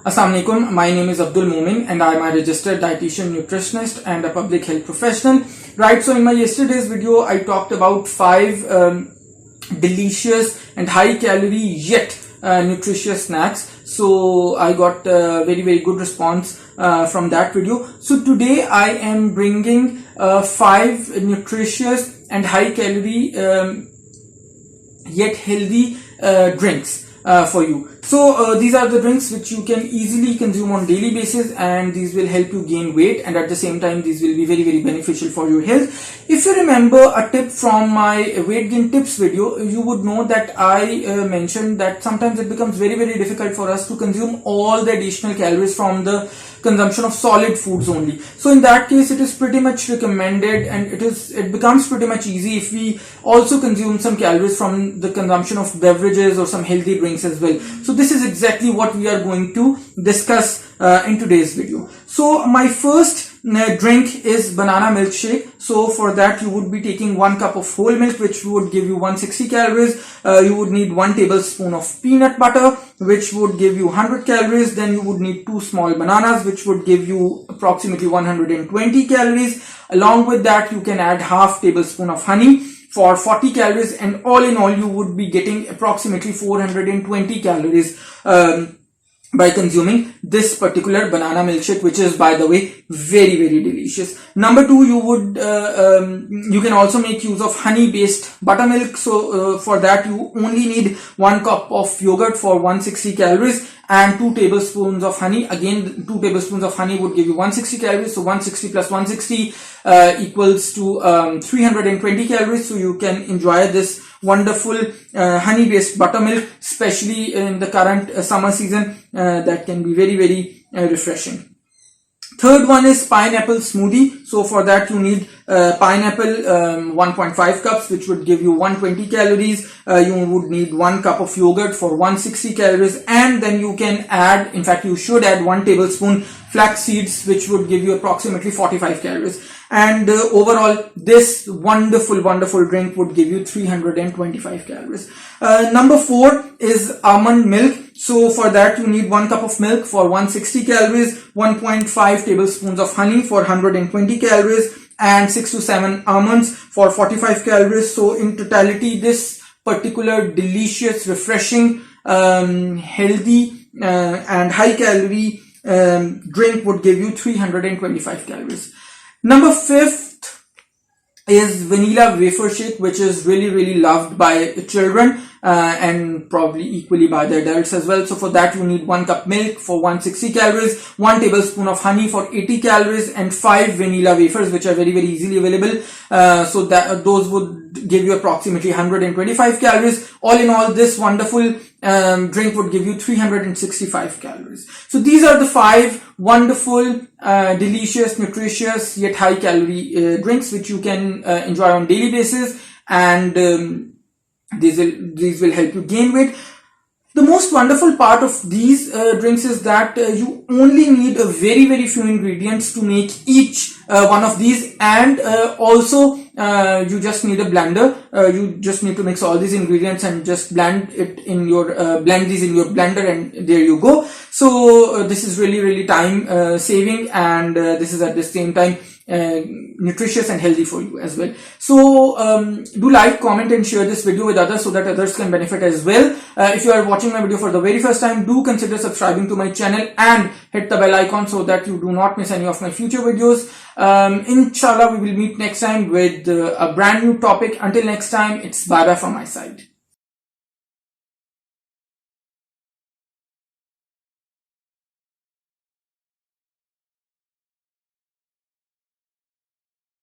Assalamu alaikum. My name is Abdul Momin and I am a registered dietitian, nutritionist and a public health professional. Right, so in my yesterday's video, I talked about 5 delicious and high calorie yet nutritious snacks. So I got very good response from that video. So today I am bringing 5 nutritious and high calorie yet healthy drinks for you. So these are the drinks which you can easily consume on daily basis, and these will help you gain weight, and at the same time these will be very beneficial for your health. If you remember a tip from my weight gain tips video, you would know that I mentioned that sometimes it becomes very difficult for us to consume all the additional calories from the consumption of solid foods only. So in that case, it is pretty much recommended, and it becomes pretty much easy if we also consume some calories from the consumption of beverages or some healthy drinks as well. So this is exactly what we are going to discuss in today's video. So my first drink is banana milkshake. So for that you would be taking 1 cup of whole milk, which would give you 160 calories. You would need 1 tablespoon of peanut butter, which would give you 100 calories. Then you would need 2 small bananas, which would give you approximately 120 calories. Along with that, you can add half tablespoon of honey for 40 calories, and all in all you would be getting approximately 420 calories by consuming this particular banana milkshake, which is, by the way, very delicious. Number 2, you can also make use of honey based buttermilk. So for that you only need 1 cup of yogurt for 160 calories and 2 tablespoons of honey. Again, 2 tablespoons of honey would give you 160 calories. So 160 plus 160 equals to 320 calories. So you can enjoy this wonderful honey based buttermilk, especially in the current summer season. That can be very refreshing. Third one is pineapple smoothie. So for that you need pineapple 1.5 cups, which would give you 120 calories. You would need 1 cup of yogurt for 160 calories, and then you can add, in fact you should add 1 tablespoon flax seeds, which would give you approximately 45 calories. And overall this wonderful drink would give you 325 calories. Number 4 is almond milk. So for that you need 1 cup of milk for 160 calories, 1.5 tablespoons of honey for 120 calories, and 6 to 7 almonds for 45 calories. So in totality, this particular delicious, refreshing, healthy and high calorie drink would give you 325 calories. Number 5 is vanilla wafer shake, which is really loved by children and probably equally by the adults as well. So for that you need 1 cup milk for 160 calories, 1 tablespoon of honey for 80 calories, and 5 vanilla wafers, which are very easily available. So that those would give you approximately 125 calories. All in all, this wonderful drink would give you 365 calories. So these are the 5 wonderful, delicious, nutritious yet high calorie drinks which you can enjoy on daily basis, and these will help you gain weight. The most wonderful part of these drinks is that you only need a very few ingredients to make each one of these, and also you just need a blender. You just need to mix all these ingredients and just blend these in your blender, and there you go. So this is really time saving, and this is at the same time nutritious and healthy for you as well. So do like, comment and share this video with others so that others can benefit as well. If you are watching my video for the very first time, do consider subscribing to my channel and hit the bell icon so that you do not miss any of my future videos. Inshallah, we will meet next time with a brand new topic. Until next time, it's bye from my side.